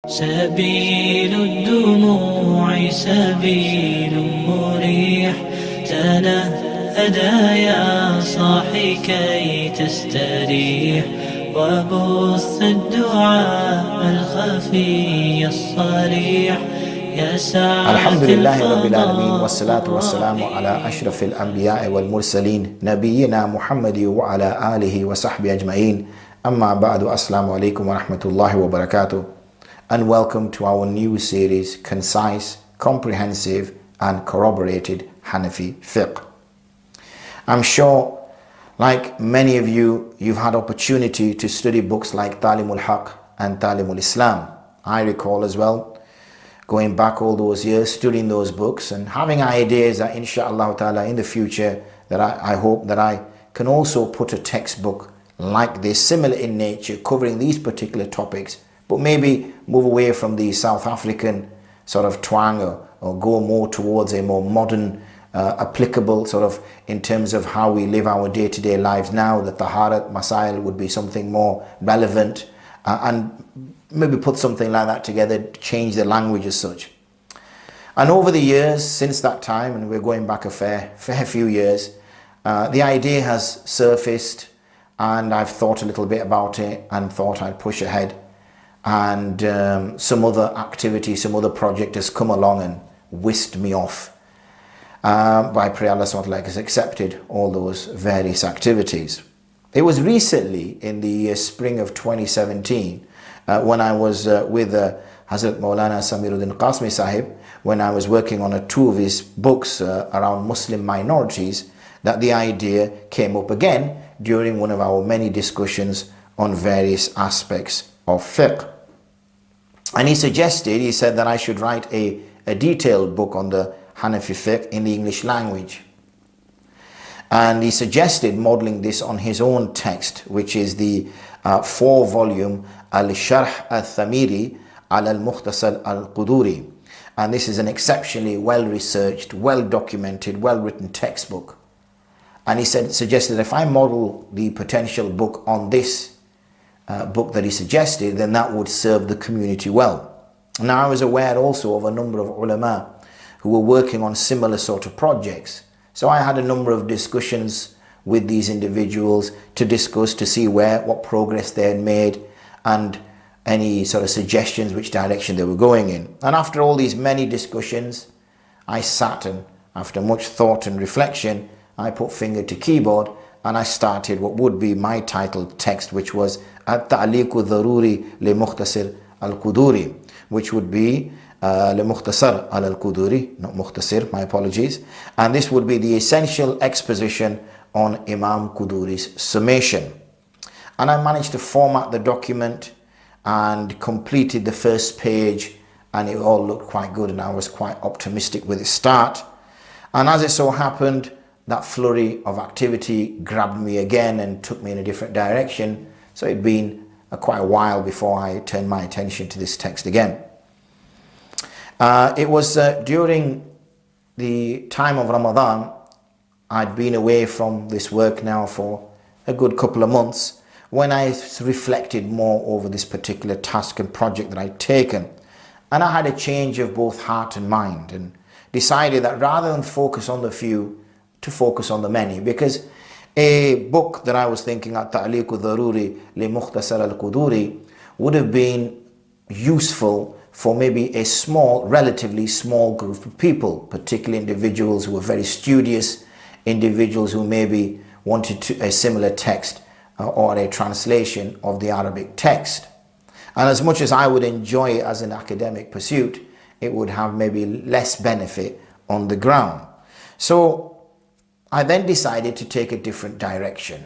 سبيل الدموع سبيل مريح تنهدى يا صاحي كي تستريح وبث الدعاء الخفي الصريح يا سعادة الحمد لله رب العالمين والصلاة والسلام على أشرف الأنبياء والمرسلين نبينا محمد وعلى آله وصحبه أجمعين أما بعد السلام عليكم ورحمة الله وبركاته. And welcome to our new series, Concise, Comprehensive and Corroborated Hanafī Fiqh. I'm sure, like many of you, you've had opportunity to study books like Ta'limul Haqq and Ta'limul Islam. I recall as well, going back all those years, studying those books and having ideas that inshaAllah ta'ala in the future, that I hope that I can also put a textbook like this, similar in nature, covering these particular topics, but maybe move away from the South African sort of twang or go more towards a more modern, applicable sort of in terms of how we live our day-to-day lives now. The Taharat Masail would be something more relevant and maybe put something like that together, change the language as such. And over the years, since that time, and we're going back a fair few years, the idea has surfaced and I've thought a little bit about it and thought I'd push ahead. And some other activity, some other project has come along and whisked me off. But I pray Allah SWT has accepted all those various activities. It was recently in the spring of 2017 when I was with Hazrat Maulana Samiruddin Qasmi Sahib, when I was working on two of his books around Muslim minorities, that the idea came up again during one of our many discussions on various aspects of fiqh. And he said that I should write a detailed book on the Hanafi fiqh in the English language. And he suggested modeling this on his own text, which is the 4-volume Al-Sharh Al-Thamiri Al-Mukhtasar Al-Quduri. And this is an exceptionally well-researched, well-documented, well-written textbook. And he suggested that if I model the potential book on this book that he suggested, then that would serve the community well. Now I was aware also of a number of ulama who were working on similar sort of projects. So I had a number of discussions with these individuals to discuss, to see what progress they had made and any sort of suggestions which direction they were going in. And after all these many discussions, I sat and after much thought and reflection, I put finger to keyboard and I started what would be my titled text, which was At-Ta'liqu Dharuri li Mukhtasar Al-Quduri, which would be li Mukhtasar Al-Quduri, not Mukhtasir, my apologies. And this would be the essential exposition on Imam Quduri's summation. And I managed to format the document and completed the first page, and it all looked quite good and I was quite optimistic with its start. And as it so happened, that flurry of activity grabbed me again and took me in a different direction. So it'd been quite a while before I turned my attention to this text again. It was during the time of Ramadan. I'd been away from this work now for a good couple of months when I reflected more over this particular task and project that I'd taken. And I had a change of both heart and mind and decided that rather than focus on the few, to focus on the many, because a book that I was thinking at Ta'liqu Dharuri li Mukhtasar Al-Quduri would have been useful for maybe a relatively small group of people, particularly individuals who were very studious, individuals who maybe wanted a similar text or a translation of the Arabic text. And as much as I would enjoy it as an academic pursuit, it would have maybe less benefit on the ground. So I then decided to take a different direction.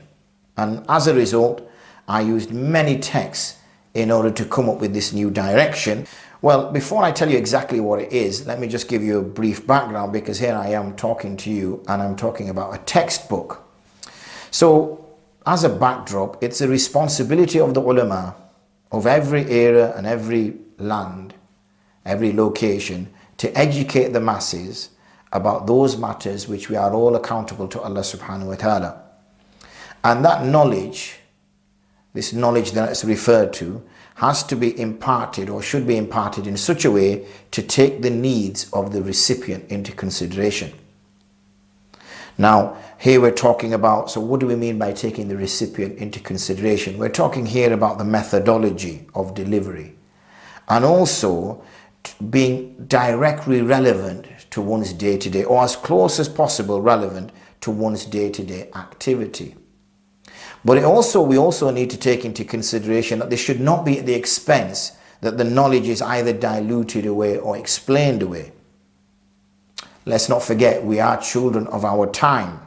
And as a result, I used many texts in order to come up with this new direction. Well, before I tell you exactly what it is, let me just give you a brief background, because here I am talking to you and I'm talking about a textbook. So as a backdrop, it's a responsibility of the ulama of every era and every land, every location, to educate the masses about those matters which we are all accountable to Allah subhanahu wa ta'ala. And that knowledge, this knowledge that is referred to, has to be imparted or should be imparted in such a way to take the needs of the recipient into consideration. Now, here we're talking about, so what do we mean by taking the recipient into consideration? We're talking here about the methodology of delivery and also being directly relevant to one's day-to-day, or as close as possible relevant to one's day-to-day activity. But we also need to take into consideration that this should not be at the expense that the knowledge is either diluted away or explained away. Let's not forget, we are children of our time.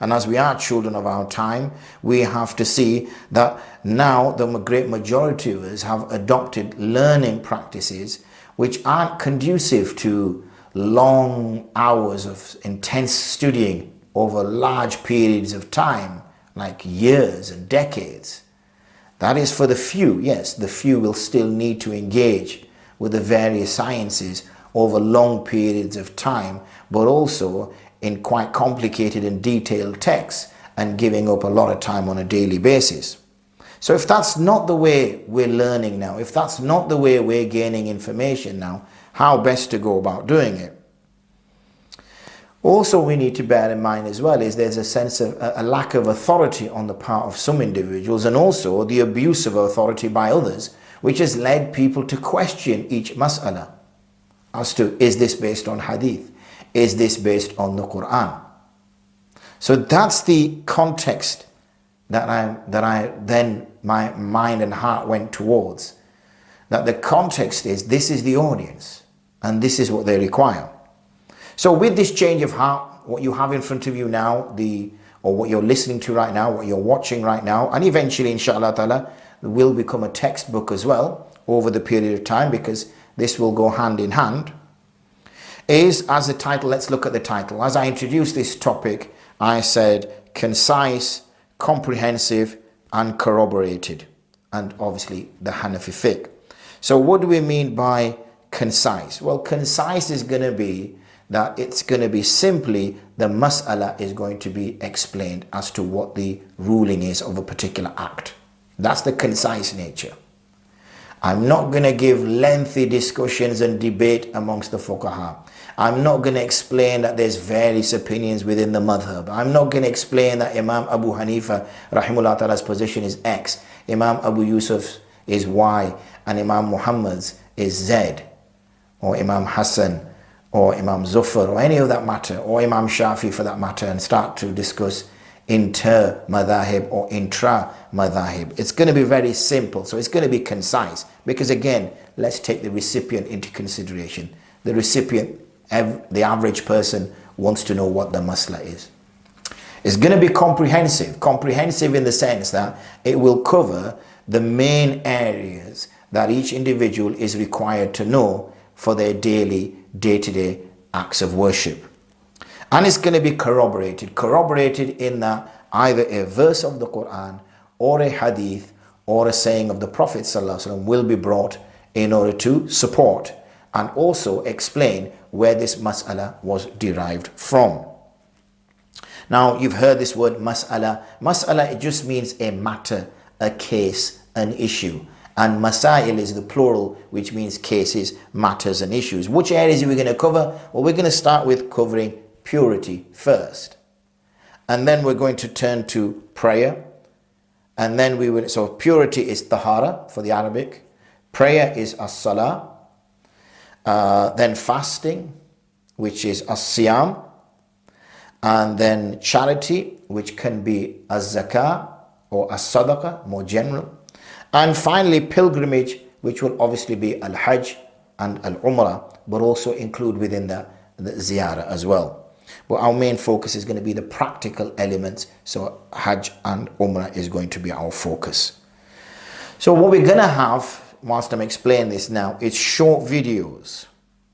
And as we are children of our time, we have to see that now the great majority of us have adopted learning practices which aren't conducive to long hours of intense studying over large periods of time, like years and decades. That is for the few. Yes, the few will still need to engage with the various sciences over long periods of time, but also in quite complicated and detailed texts and giving up a lot of time on a daily basis. So if that's not the way we're learning now, if that's not the way we're gaining information now, how best to go about doing it? Also, we need to bear in mind as well is there's a sense of a lack of authority on the part of some individuals, and also the abuse of authority by others, which has led people to question each mas'ala as to, is this based on hadith? Is this based on the Qur'an? So that's the context that my mind and heart went towards. That the context is, this is the audience and this is what they require. So with this change of heart, what you have in front of you now, or what you're listening to right now, what you're watching right now, and eventually inshallah ta'ala will become a textbook as well over the period of time, because this will go hand in hand, is as the title. Let's look at the title. As I introduced this topic, I said concise, comprehensive and corroborated, and obviously the Hanafī fiqh. So what do we mean by concise? Well, concise is going to be that it's going to be simply the mas'ala is going to be explained as to what the ruling is of a particular act. That's the concise nature. I'm not going to give lengthy discussions and debate amongst the fuqaha. I'm not going to explain that there's various opinions within the madhab. I'm not going to explain that Imam Abu Hanifa rahimahullah ta'ala's position is X, Imam Abu Yusuf's is Y, and Imam Muhammad's is Z, or Imam Hassan, or Imam Zufar, or any of that matter, or Imam Shafi for that matter, and start to discuss inter-madhahib or intra-madhahib. It's going to be very simple, so it's going to be concise, because again, let's take the recipient into consideration. The recipient, the average person, wants to know what the masla is. It's going to be comprehensive in the sense that it will cover the main areas that each individual is required to know for their daily, day-to-day acts of worship. And it's going to be corroborated in that either a verse of the Qur'an or a hadith or a saying of the Prophet ﷺ will be brought in order to support and also explain where this mas'ala was derived from. Now, you've heard this word mas'ala. Mas'ala, it just means a matter, a case, an issue. And masail is the plural, which means cases, matters and issues. Which areas are we going to cover? Well, we're going to start with covering purity first. And then we're going to turn to prayer. And then so purity is tahara for the Arabic. Prayer is as-salah. Then fasting, which is as-siyam. And then charity, which can be az-zakah or as-sadaqah, more general. And finally, pilgrimage, which will obviously be al-hajj and al-umrah, but also include within the ziyarah as well. But our main focus is going to be the practical elements. So hajj and umrah is going to be our focus. So what we're going to have, whilst I'm explaining this now, is short videos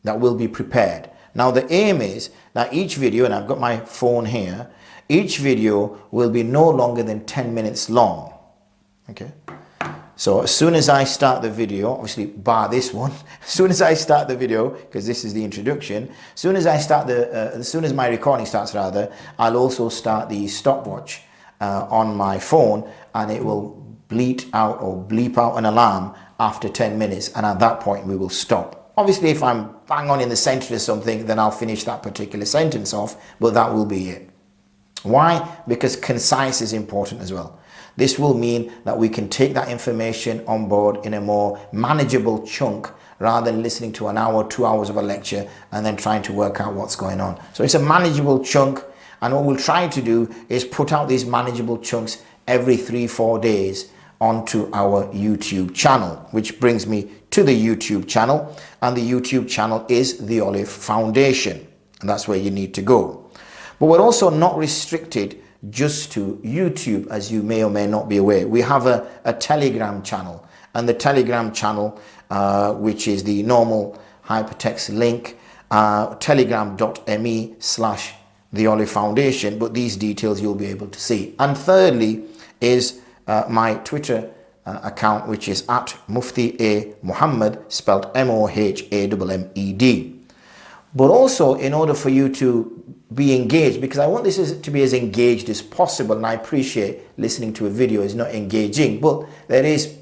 that will be prepared. Now the aim is that each video, and I've got my phone here, each video will be no longer than 10 minutes long. Okay. So as soon as I start the video, obviously bar this one, as soon as I start the video, because this is the introduction, as soon as my recording starts rather, I'll also start the stopwatch on my phone, and it will bleat out or bleep out an alarm after 10 minutes, and at that point we will stop. Obviously, if I'm bang on in the center of something, then I'll finish that particular sentence off, but that will be it. Why? Because concise is important as well. This will mean that we can take that information on board in a more manageable chunk rather than listening to an hour, 2 hours of a lecture and then trying to work out what's going on. So it's a manageable chunk, and what we'll try to do is put out these manageable chunks every 3-4 days onto our YouTube channel, which brings me to the YouTube channel, and the YouTube channel is the Olive Foundation, and that's where you need to go. But we're also not restricted just to YouTube, as you may or may not be aware. We have a Telegram channel, and the Telegram channel, which is the normal hypertext link, telegram.me/the Olive Foundation, but these details you'll be able to see. And thirdly is my Twitter account, which is at Mufti A Mohammed, spelled MOHAMMED. But also, in order for you to be engaged, because I want this to be as engaged as possible, and I appreciate listening to a video is not engaging, but there is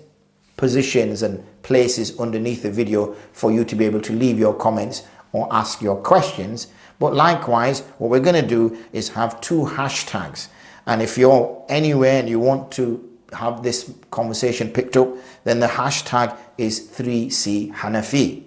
positions and places underneath the video for you to be able to leave your comments or ask your questions. But likewise, what we're going to do is have 2 hashtags, and if you're anywhere and you want to have this conversation picked up, then the hashtag is 3C Hanafī.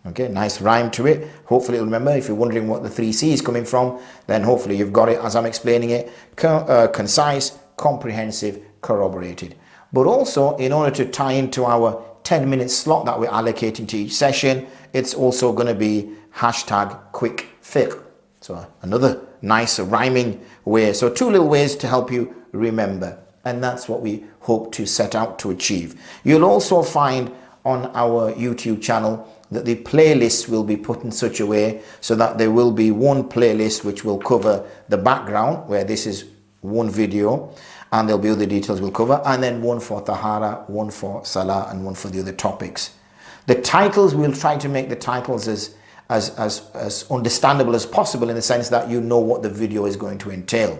Okay, nice rhyme to it. Hopefully you'll remember. If you're wondering what the 3C is coming from, then hopefully you've got it as I'm explaining it. Concise, comprehensive, corroborated. But also, in order to tie into our 10-minute slot that we're allocating to each session, it's also going to be hashtag quick fiqh. So another nice rhyming way. So 2 little ways to help you remember. And that's what we hope to set out to achieve. You'll also find on our YouTube channel that the playlists will be put in such a way so that there will be one playlist which will cover the background, where this is one video, and there'll be other details we'll cover, and then one for tahara, one for salah, and one for the other topics. The titles, we'll try to make the titles as understandable as possible, in the sense that you know what the video is going to entail.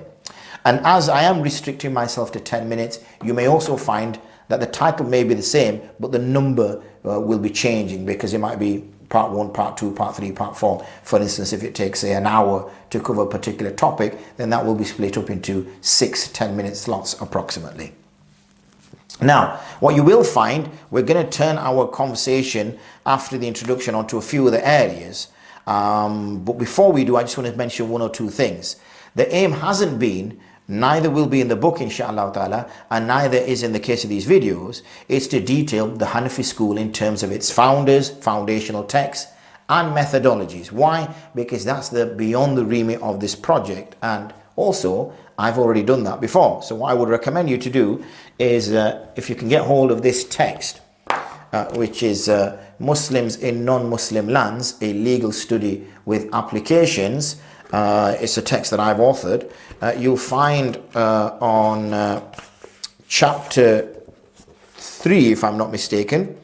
And as I am restricting myself to 10 minutes, you may also find that the title may be the same, but the number will be changing, because it might be part 1, part 2, part 3, part 4. For instance, if it takes, say, an hour to cover a particular topic, then that will be split up into 6 10-minute slots approximately. Now, what you will find, we're going to turn our conversation after the introduction onto a few other areas. But before we do, I just want to mention 1 or 2 things. The aim hasn't been, neither will be in the book inshallah ta'ala, and neither is in the case of these videos, it's to detail the Hanafi school in terms of its founders, foundational texts and methodologies. Why? Because that's beyond the remit of this project, and also I've already done that before. So what I would recommend you to do is, if you can get hold of this text, which is Muslims in non-Muslim lands, a legal study with applications. It's a text that I've authored. You'll find on chapter 3, if I'm not mistaken,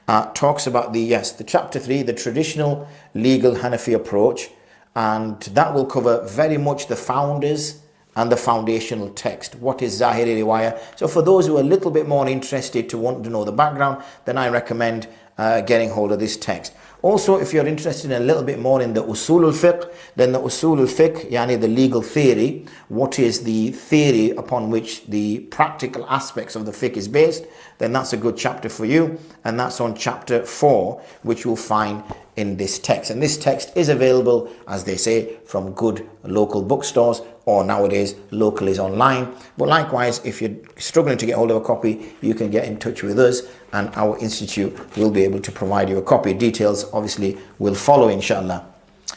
talks about the chapter 3, the traditional legal Hanafi approach, and that will cover very much the founders and the foundational text. What is Zahiri Riwayah? So for those who are a little bit more interested to want to know the background, then I recommend getting hold of this text. Also, if you're interested in a little bit more in the Usul al-Fiqh, then the Usul al-Fiqh, yani the legal theory, what is the theory upon which the practical aspects of the fiqh is based, then that's a good chapter for you. And that's on chapter 4, which you'll find in this text. And this text is available, as they say, from good local bookstores, or nowadays local is online. But likewise, if you're struggling to get hold of a copy, you can get in touch with us, and our institute will be able to provide you a copy. Details obviously will follow inshallah.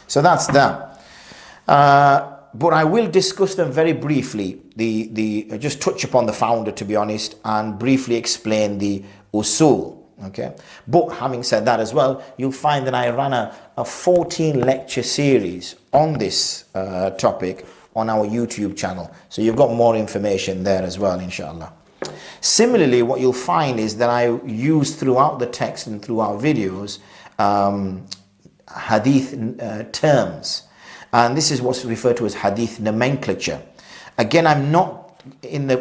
So that's that. But I will discuss them very briefly. Just touch upon the founder, to be honest, and briefly explain the usul. Okay, but having said that as well, you'll find that I ran a 14 lecture series on this topic on our YouTube channel. So you've got more information there as well, inshallah. Similarly, what you'll find is that I use throughout the text and through our videos hadith terms, and this is what's referred to as hadith nomenclature. Again, I'm not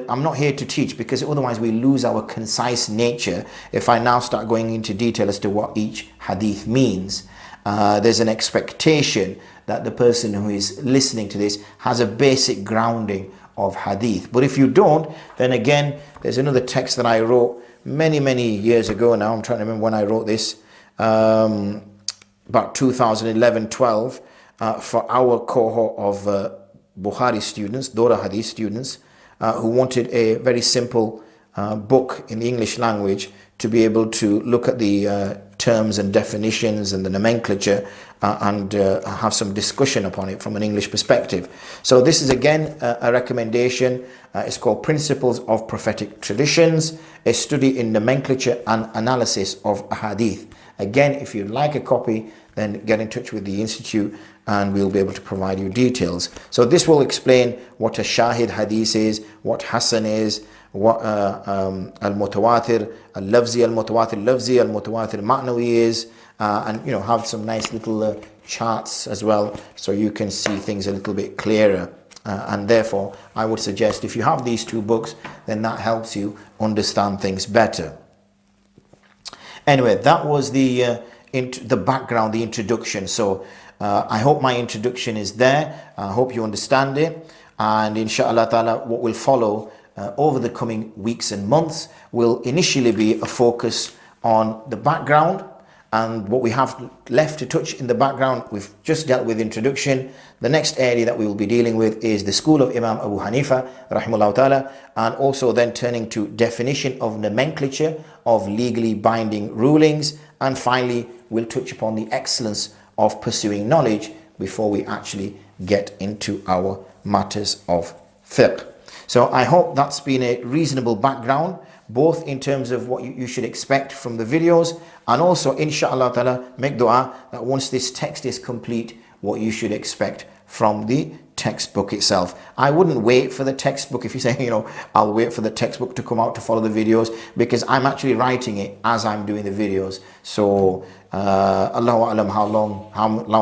I'm not here to teach, because otherwise we lose our concise nature if I now start going into detail as to what each hadith means. There's an expectation that the person who is listening to this has a basic grounding of hadith. But if you don't, then again, there's another text that I wrote many years ago now. I'm trying to remember when I wrote this, about 2011-12, for our cohort of Bukhari students, Dora Hadith students, who wanted a very simple book in the English language to be able to look at the terms and definitions and the nomenclature and have some discussion upon it from an English perspective. So this is again a recommendation. It's called Principles of Prophetic Traditions, a study in nomenclature and analysis of hadith. Again, if you'd like a copy, then get in touch with the Institute and we'll be able to provide you details. So this will explain what a shahid hadith is, what hasan is, what al-mutawatir, al-lafzi, al-mutawatir lafzi, al-mutawatir ma'nawi is, and have some nice little charts as well, so you can see things a little bit clearer. And therefore, I would suggest if you have these two books, then that helps you understand things better. Anyway, that was the background, the introduction. So I hope my introduction is there. I hope you understand it. And inshallah ta'ala, what will follow over the coming weeks and months will initially be a focus on the background. And what we have left to touch in the background, we've just dealt with introduction. The next area that we will be dealing with is the school of Imam Abu Hanifa, rahimahullah ta'ala, and also then turning to definition of nomenclature of legally binding rulings. And finally, we'll touch upon the excellence of pursuing knowledge before we actually get into our matters of fiqh. So I hope that's been a reasonable background, both in terms of what you should expect from the videos, and also inshallah ta'ala make dua that once this text is complete, what you should expect from the textbook itself. I wouldn't wait for the textbook. If you say, I'll wait for the textbook to come out to follow the videos, because I'm actually writing it as I'm doing the videos. So Allahu A'lam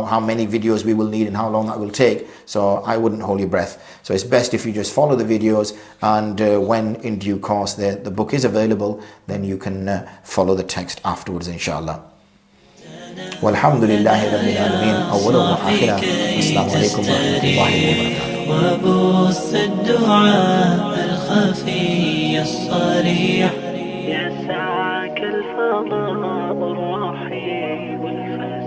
how many videos we will need and how long that will take. So I wouldn't hold your breath. So it's best if you just follow the videos, and when in due course the book is available, then you can follow the text afterwards, inshallah. والحمد لله رب العالمين أولا وآخرا السلام عليكم ورحمة الله وبركاته وبث الدعاء الخفي الصريح يسعك الفضاء الرحيم والفزع